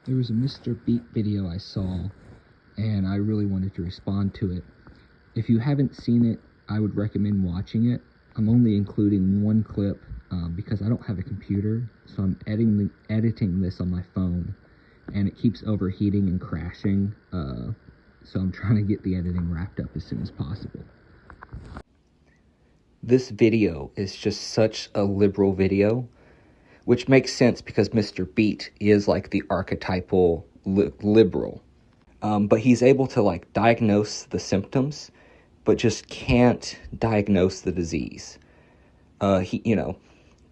There was a Mr. Beat video I saw, and I really wanted to respond to it. If you haven't seen it, I would recommend watching it. I'm only including one clip because I don't have a computer, so I'm editing this on my phone, and it keeps overheating and crashing, so I'm trying to get the editing wrapped up as soon as possible. This video is just such a liberal video, which makes sense because Mr. Beat is like the archetypal liberal. But he's able to like diagnose the symptoms, but just can't diagnose the disease.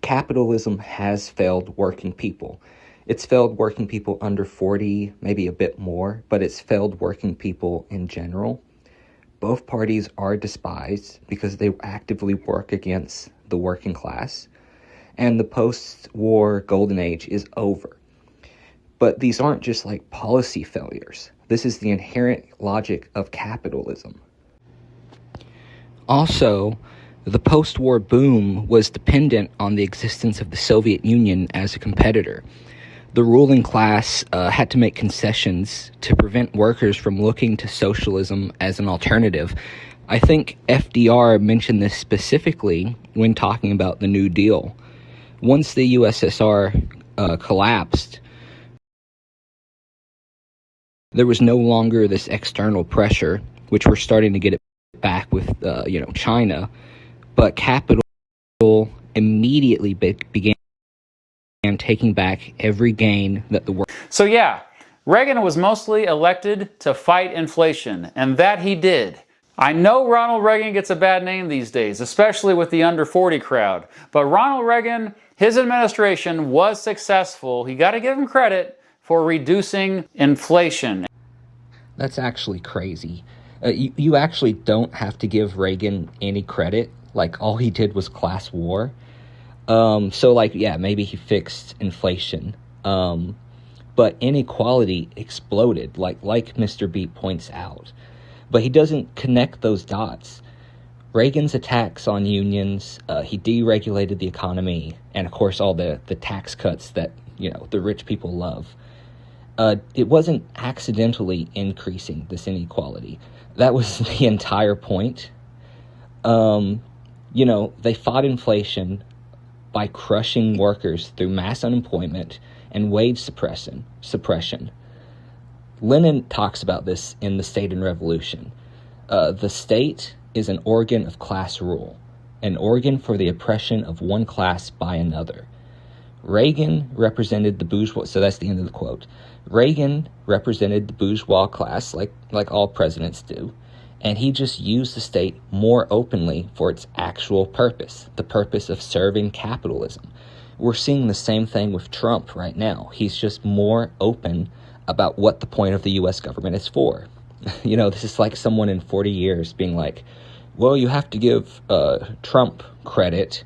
Capitalism has failed working people. It's failed working people under 40, maybe a bit more, but it's failed working people in general. Both parties are despised because they actively work against the working class. And the post-war golden age is over. But these aren't just like policy failures. This is the inherent logic of capitalism. Also, the post-war boom was dependent on the existence of the Soviet Union as a competitor. The ruling class had to make concessions to prevent workers from looking to socialism as an alternative. I think FDR mentioned this specifically when talking about the New Deal. Once the USSR collapsed, there was no longer this external pressure, which we're starting to get it back with, China. But capital immediately began taking back every gain that the work. So yeah, Reagan was mostly elected to fight inflation, and that he did. I know Ronald Reagan gets a bad name these days, especially with the under 40 crowd. But Ronald Reagan, his administration was successful. You got to give him credit for reducing inflation. That's actually crazy. You actually don't have to give Reagan any credit. Like, all he did was class war. Maybe he fixed inflation. But inequality exploded, like Mr. Beat points out. But he doesn't connect those dots. Reagan's attacks on unions, he deregulated the economy, and of course all the tax cuts that, the rich people love. It wasn't accidentally increasing this inequality. That was the entire point. They fought inflation by crushing workers through mass unemployment and wage suppression. Lenin talks about this in The State and Revolution. The state is an organ of class rule, an organ for the oppression of one class by another. Reagan represented the bourgeois, so that's the end of the quote. Reagan represented the bourgeois class like all presidents do, and he just used the state more openly for its actual purpose, the purpose of serving capitalism. We're seeing the same thing with Trump right now. He's just more open about what the point of the U.S. government is for. This is like someone in 40 years being like, well, you have to give Trump credit,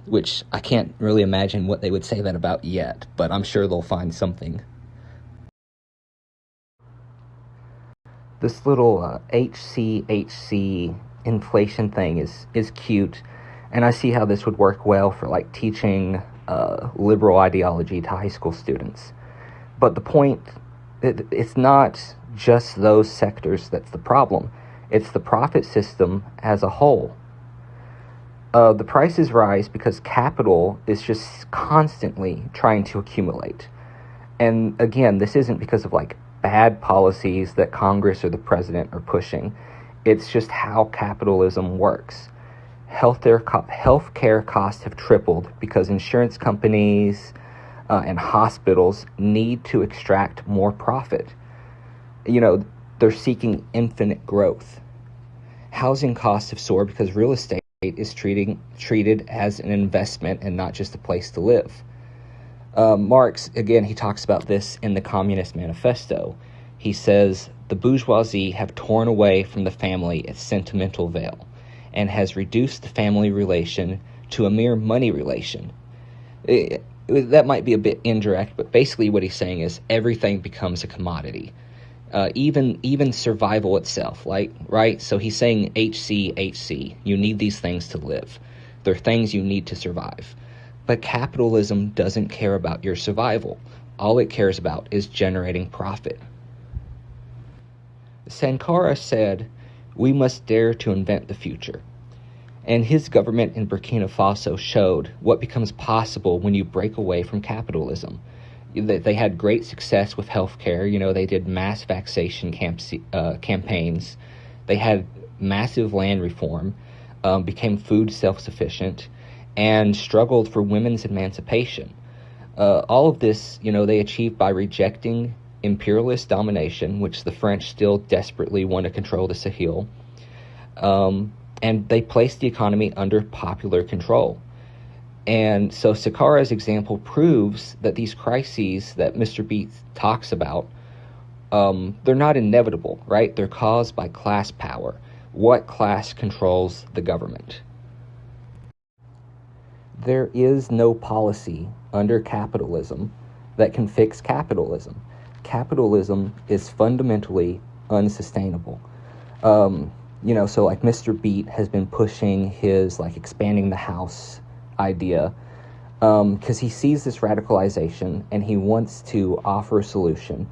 which I can't really imagine what they would say that about yet, but I'm sure they'll find something. This little HCHC inflation thing is cute, and I see how this would work well for like teaching liberal ideology to high school students. But the point, it's not just those sectors that's the problem. It's the profit system as a whole. The prices rise because capital is just constantly trying to accumulate. And again, this isn't because of like bad policies that Congress or the president are pushing. It's just how capitalism works. Healthcare costs have tripled because insurance companies and hospitals need to extract more profit. They're seeking infinite growth. Housing costs have soared because real estate is treated as an investment and not just a place to live. Marx, again, he talks about this in the Communist Manifesto. He says, the bourgeoisie have torn away from the family its sentimental veil and has reduced the family relation to a mere money relation. That might be a bit indirect, but basically what he's saying is everything becomes a commodity. Even survival itself, right? So he's saying HC. You need these things to live. They're things you need to survive. But capitalism doesn't care about your survival. All it cares about is generating profit. Sankara said, "We must dare to invent the future." And his government in Burkina Faso showed what becomes possible when you break away from capitalism. They had great success with healthcare. They did mass vaccination campaigns. They had massive land reform, became food self-sufficient, and struggled for women's emancipation. All of this, they achieved by rejecting imperialist domination, which the French still desperately want to control the Sahel, and they placed the economy under popular control. And so Sankara's example proves that these crises that Mr. Beat talks about, they're not inevitable, right? They're caused by class power. What class controls the government? There is no policy under capitalism that can fix capitalism. Capitalism is fundamentally unsustainable. So like Mr. Beat has been pushing his expanding the house idea because he sees this radicalization and he wants to offer a solution,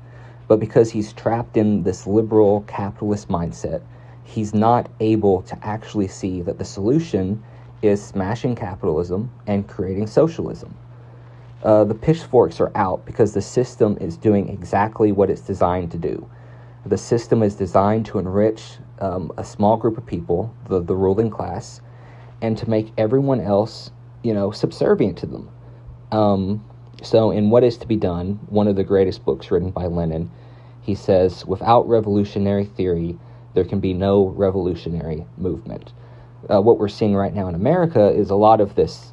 but because he's trapped in this liberal capitalist mindset, he's not able to actually see that the solution is smashing capitalism and creating socialism. The pitchforks are out because the system is doing exactly what it's designed to do. The system is designed to enrich a small group of people, the ruling class, and to make everyone else subservient to them. So in What Is to Be Done, one of the greatest books written by Lenin, he says, without revolutionary theory, there can be no revolutionary movement. What we're seeing right now in America is a lot of this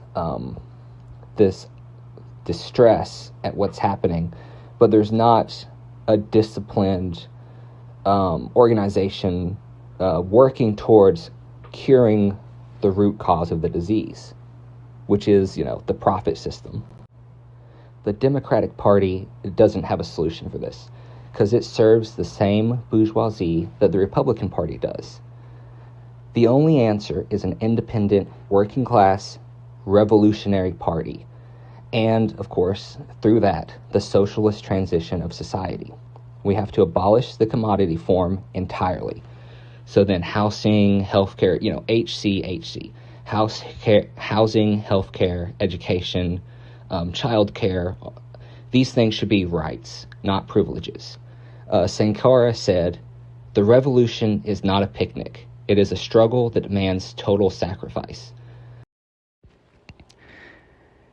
distress at what's happening, but there's not a disciplined organization working towards curing the root cause of the disease, which is, the profit system. The Democratic Party doesn't have a solution for this because it serves the same bourgeoisie that the Republican Party does. The only answer is an independent, working class, revolutionary party. And, of course, through that, the socialist transition of society. We have to abolish the commodity form entirely. So then housing, healthcare, HC, housing, healthcare, education, childcare, these things should be rights, not privileges. Sankara said, "The revolution is not a picnic. It is a struggle that demands total sacrifice."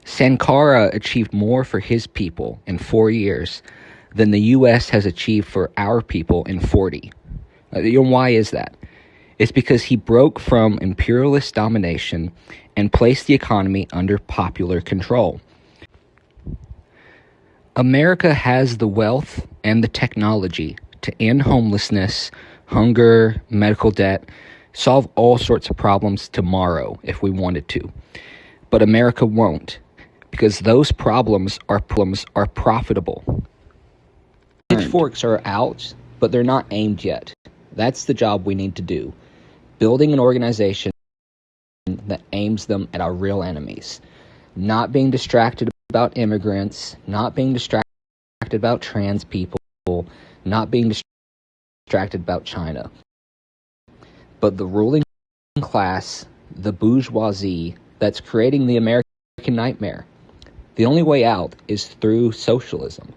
Sankara achieved more for his people in 4 years than the U.S. has achieved for our people in 40. Why is that? It's because he broke from imperialist domination and placed the economy under popular control. America has the wealth and the technology to end homelessness, hunger, medical debt, solve all sorts of problems tomorrow if we wanted to. But America won't, because those problems are profitable. Pitchforks are out, but they're not aimed yet. That's the job we need to do. Building an organization that aims them at our real enemies. Not being distracted about immigrants, not being distracted about trans people, not being distracted about China. But the ruling class, the bourgeoisie, that's creating the American nightmare. The only way out is through socialism.